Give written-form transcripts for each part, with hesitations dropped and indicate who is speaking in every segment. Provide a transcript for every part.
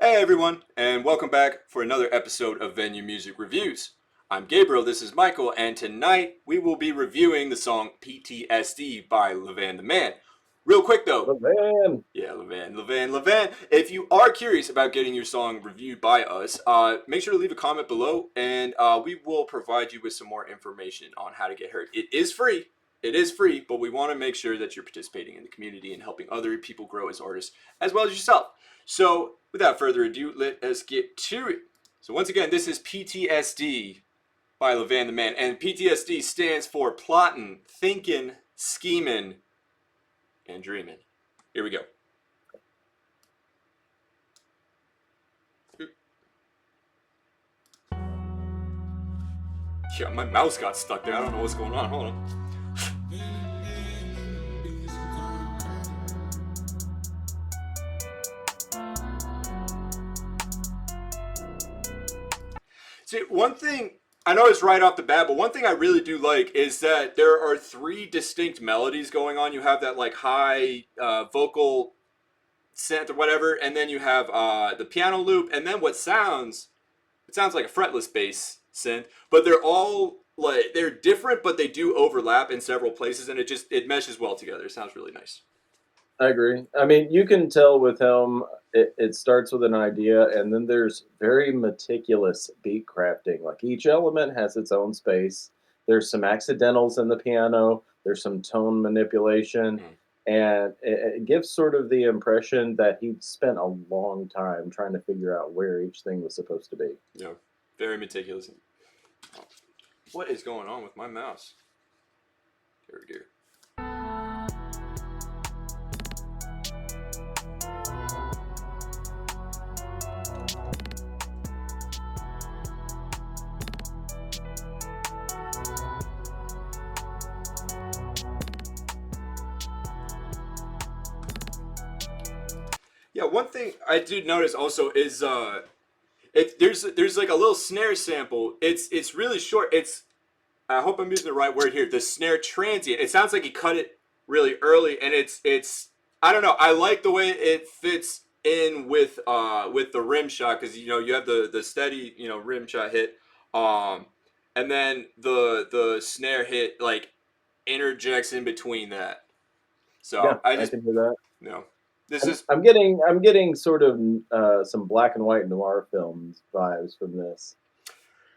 Speaker 1: Hey everyone, and welcome back for another episode of Venue Music Reviews. I'm Gabriel, this is Michael, and tonight we will be reviewing the song P.T.S.D by LeVan the Man. Real quick though,
Speaker 2: LeVan.
Speaker 1: LeVan. If you are curious about getting your song reviewed by us, make sure to leave a comment below, and we will provide you with some more information on how to get heard. It is free. It is free, but we want to make sure that you're participating in the community and helping other people grow as artists as well as yourself. So, without further ado, let us get to it. So, once again, this is PTSD by LeVan the Man, and PTSD stands for Plottin, Thinkin, Schemin, and Dreamin. Here we go. Yeah, my mouse got stuck there. I don't know what's going on. Hold on. See, one thing I know it's right off the bat, but one thing I really do like is that there are three distinct melodies going on. You have that like high vocal synth or whatever, and then you have the piano loop, and then what sounds like a fretless bass synth, but they're all like they're different, but they do overlap in several places, and it meshes well together. It sounds really nice.
Speaker 2: I agree. I mean, you can tell with him, it starts with an idea, and then there's very meticulous beat crafting. Like each element has its own space. There's some accidentals in the piano, there's some tone manipulation,
Speaker 1: Mm.
Speaker 2: and it gives sort of the impression that he spent a long time trying to figure out where each thing was supposed to be.
Speaker 1: Yeah, very meticulous. What is going on with my mouse? Here we go. Yeah, one thing I did notice also is there's like a little snare sample. It's really short. It's I hope I'm using the right word here. The snare transient. It sounds like he cut it really early, and it's I don't know. I like the way it fits in with the rim shot because you have the steady rim shot hit, um, and then the snare hit like interjects in between that.
Speaker 2: Yeah,
Speaker 1: So I
Speaker 2: I
Speaker 1: just
Speaker 2: can do that.
Speaker 1: you know this
Speaker 2: I'm,
Speaker 1: is
Speaker 2: I'm getting sort of some black and white noir films vibes from this.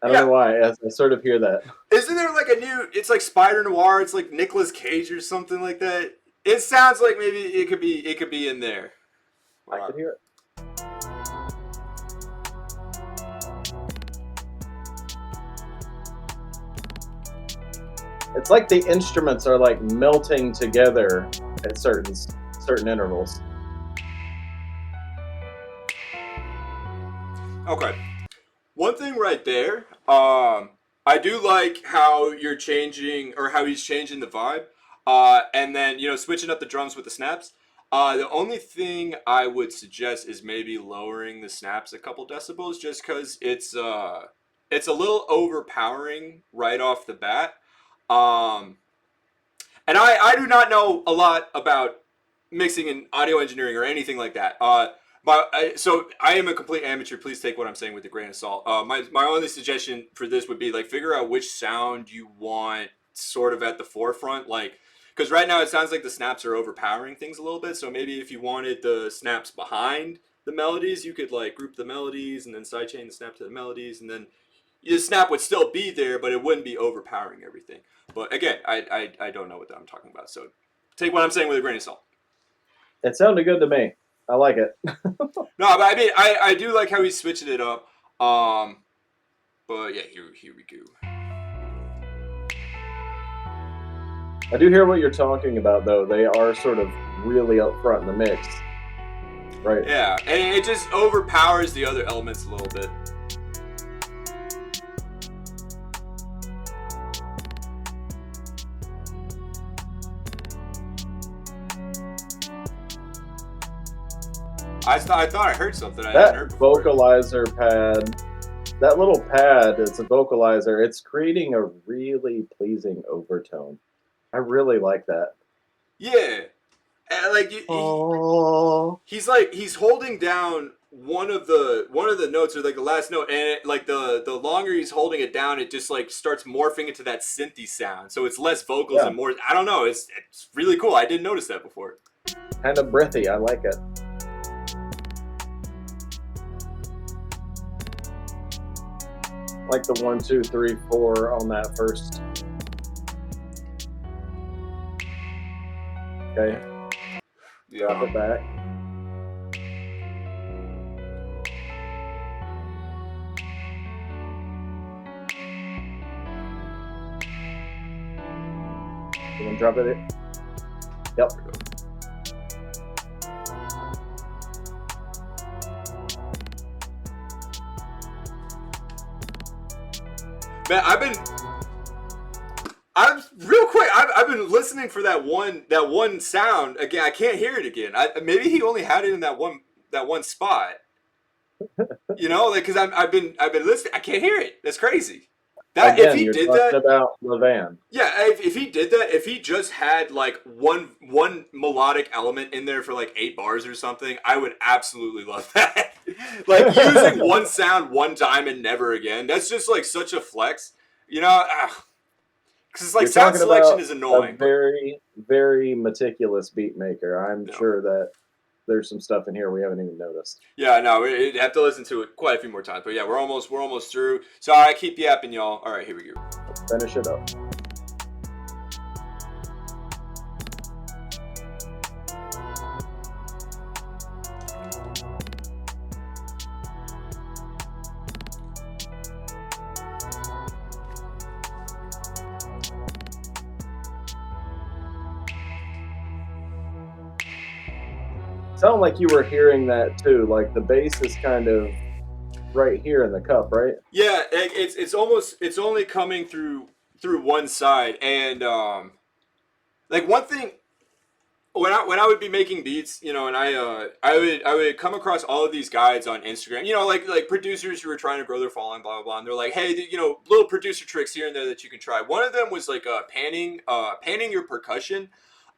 Speaker 2: I don't
Speaker 1: yeah.
Speaker 2: know why. I sort of hear that.
Speaker 1: Isn't there like a new? It's like Spider Noir. It's like Nicolas Cage or something like that. It sounds like maybe it could be in there.
Speaker 2: I
Speaker 1: Wow.
Speaker 2: could hear it. It's like the instruments are like melting together at certain intervals.
Speaker 1: Okay. One thing right there. I do like how you're changing or how he's changing the vibe. And then switching up the drums with the snaps. The only thing I would suggest is maybe lowering the snaps a couple decibels, just because it's a little overpowering right off the bat. Um, and I do not know a lot about mixing and audio engineering or anything like that. So I am a complete amateur. Please take what I'm saying with a grain of salt. My only suggestion for this would be like figure out which sound you want sort of at the forefront, like because right now it sounds like the snaps are overpowering things a little bit. So maybe if you wanted the snaps behind the melodies, you could like group the melodies and then sidechain the snap to the melodies, and then the snap would still be there, but it wouldn't be overpowering everything. But again, I don't know what I'm talking about. So take what I'm saying with a grain of salt.
Speaker 2: It sounded good to me. I like it.
Speaker 1: No, but I mean, I do like how he's switching it up. Um, but yeah, here we go.
Speaker 2: I do hear what you're talking about, though. They are sort of really up front in the mix, right?
Speaker 1: Yeah, and it just overpowers the other elements a little bit. I thought I heard something I hadn't
Speaker 2: That
Speaker 1: heard before.
Speaker 2: vocalizer pad, that little pad, it's a vocalizer. It's creating a really pleasing overtone. I really like that.
Speaker 1: Yeah, and like
Speaker 2: Oh.
Speaker 1: he's holding down one of the notes or like the last note, and like the longer he's holding it down, it just like starts morphing into that synthy sound. So it's less vocals
Speaker 2: Yeah,
Speaker 1: and more. I don't know. It's really cool. I didn't notice that before.
Speaker 2: kind of breathy. I like it. Like the 1, 2, 3, 4 on that first. Okay, drop it back. You want to drop it in? Yep.
Speaker 1: Man, I'm real quick. I've been listening for that one sound again. I can't hear it again. Maybe he only had it in that one spot. You know, like because I've been listening. I can't hear it. That's crazy. That if
Speaker 2: Again,
Speaker 1: he
Speaker 2: you're
Speaker 1: did
Speaker 2: talking
Speaker 1: that,
Speaker 2: about LeVan.
Speaker 1: yeah. If he did that, if he just had like one melodic element in there for like 8 bars or something, I would absolutely love that. Like using one sound one time and never again. That's just like such a flex. You know, because it's like
Speaker 2: You're
Speaker 1: sound
Speaker 2: talking
Speaker 1: selection
Speaker 2: about
Speaker 1: is
Speaker 2: a
Speaker 1: annoying, but
Speaker 2: very, very meticulous beat maker. I'm
Speaker 1: no.
Speaker 2: sure that there's some stuff in here we haven't even noticed.
Speaker 1: Yeah, no, we have to listen to it quite a few more times. But yeah, we're almost through. Sorry, I keep yapping, y'all. All right, here we go.
Speaker 2: Let's finish it up. Sound like you were hearing that too. Like the bass is kind of right here in the cup, right?
Speaker 1: Yeah, it's only coming through one side, and like one thing when I would be making beats, you know, and I would come across all of these guides on Instagram, you know, like producers who are trying to grow their following, blah blah blah, and they're like, hey, you know, little producer tricks here and there that you can try. One of them was like panning your percussion,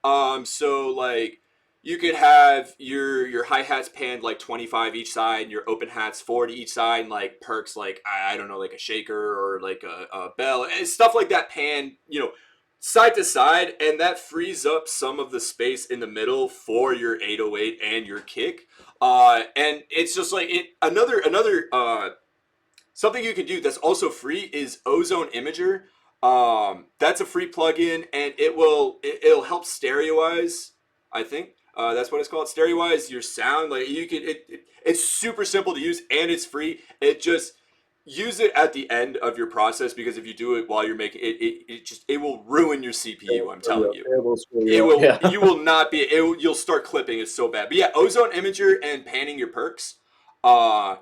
Speaker 1: so like you could have your hi hats panned like 25 each side, and your open hats 40 each side, and like perks like I don't know like a shaker or like a bell and stuff like that pan, you know, side to side, and that frees up some of the space in the middle for your 808 and your kick. And it's just like another something you can do that's also free is Ozone Imager. That's a free plugin, and it'll help stereoize. I think that's what it's called. Stereoize your sound. Like you can it's super simple to use and it's free. It just use it at the end of your process because if you do it while you're making it will ruin your CPU. I'm telling you.
Speaker 2: It will screw
Speaker 1: It
Speaker 2: you up.
Speaker 1: will.
Speaker 2: Yeah.
Speaker 1: You will not be. You'll start clipping. It's so bad. But yeah, Ozone Imager and panning your perks. Uh,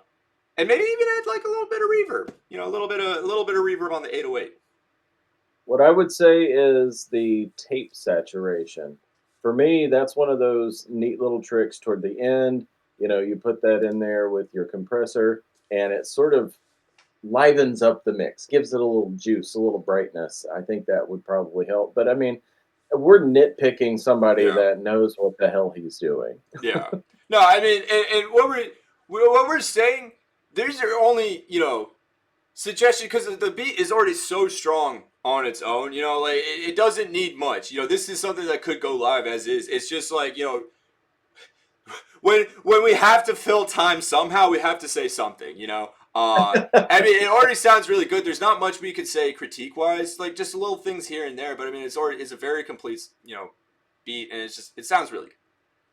Speaker 1: and maybe even add like a little bit of reverb. You know, a little bit of reverb on the 808.
Speaker 2: What I would say is the tape saturation. For me, that's one of those neat little tricks toward the end. You know, you put that in there with your compressor, and it sort of livens up the mix, gives it a little juice, a little brightness. I think that would probably help. But I mean, we're nitpicking somebody
Speaker 1: Yeah,
Speaker 2: that knows what the hell he's doing.
Speaker 1: yeah. No, I mean, and what we're saying, these are only you know suggestion because the beat is already so strong on its own. You know, like it doesn't need much. You know, this is something that could go live as is. It's just like you know when we have to fill time somehow, we have to say something. You know. I mean, it already sounds really good. There's not much we could say critique wise, like just little things here and there. But I mean, it's a very complete, you know, beat, and it sounds really good.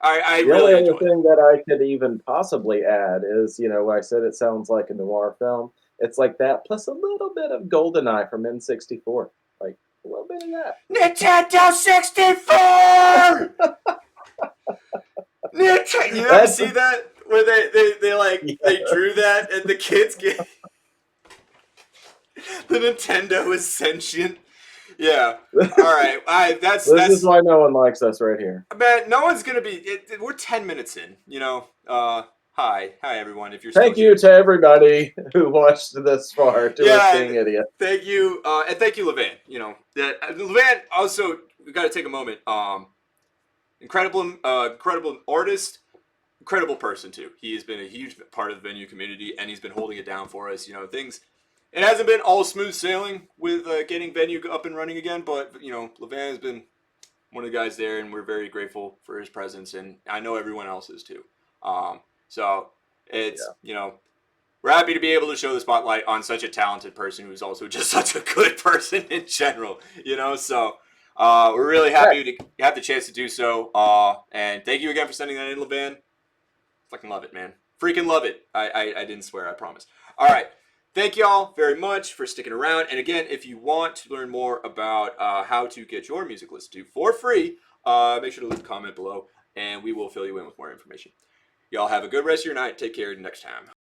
Speaker 1: I
Speaker 2: The only
Speaker 1: really
Speaker 2: other
Speaker 1: enjoy it.
Speaker 2: thing that I could even possibly add is, you know, I said it sounds like a noir film. It's like that, plus a little bit of GoldenEye from N64, like a little bit of that.
Speaker 1: Nintendo 64. Nintendo. You ever
Speaker 2: That's
Speaker 1: see that where they like
Speaker 2: yeah.
Speaker 1: they drew that and the kids get the Nintendo is sentient. Yeah. All right.
Speaker 2: This is
Speaker 1: That's
Speaker 2: why no one likes us right here.
Speaker 1: man. No one's gonna be. We're 10 minutes in. You know. Hi everyone. If you're still
Speaker 2: Thank you
Speaker 1: here.
Speaker 2: to everybody who watched this far to us
Speaker 1: Yeah.
Speaker 2: being idiots.
Speaker 1: Thank you. And thank you, LeVan. You know that LeVan also. We got to take a moment. Incredible artist. incredible person too. He has been a huge part of the venue community, and he's been holding it down for us. You know, things. It hasn't been all smooth sailing with getting venue up and running again, but you know, LeVan has been one of the guys there, and we're very grateful for his presence, and I know everyone else is too. So it's
Speaker 2: Yeah.
Speaker 1: you know, we're happy to be able to show the spotlight on such a talented person who's also just such a good person in general. You know, so we're really
Speaker 2: Yeah.
Speaker 1: happy to have the chance to do so. And thank you again for sending that in, LeVan. Fucking love it, man. Freaking love it. I didn't swear, I promise. All right. Thank y'all very much for sticking around. And again, if you want to learn more about how to get your music listened to for free, make sure to leave a comment below, and we will fill you in with more information. Y'all have a good rest of your night. Take care. Next time.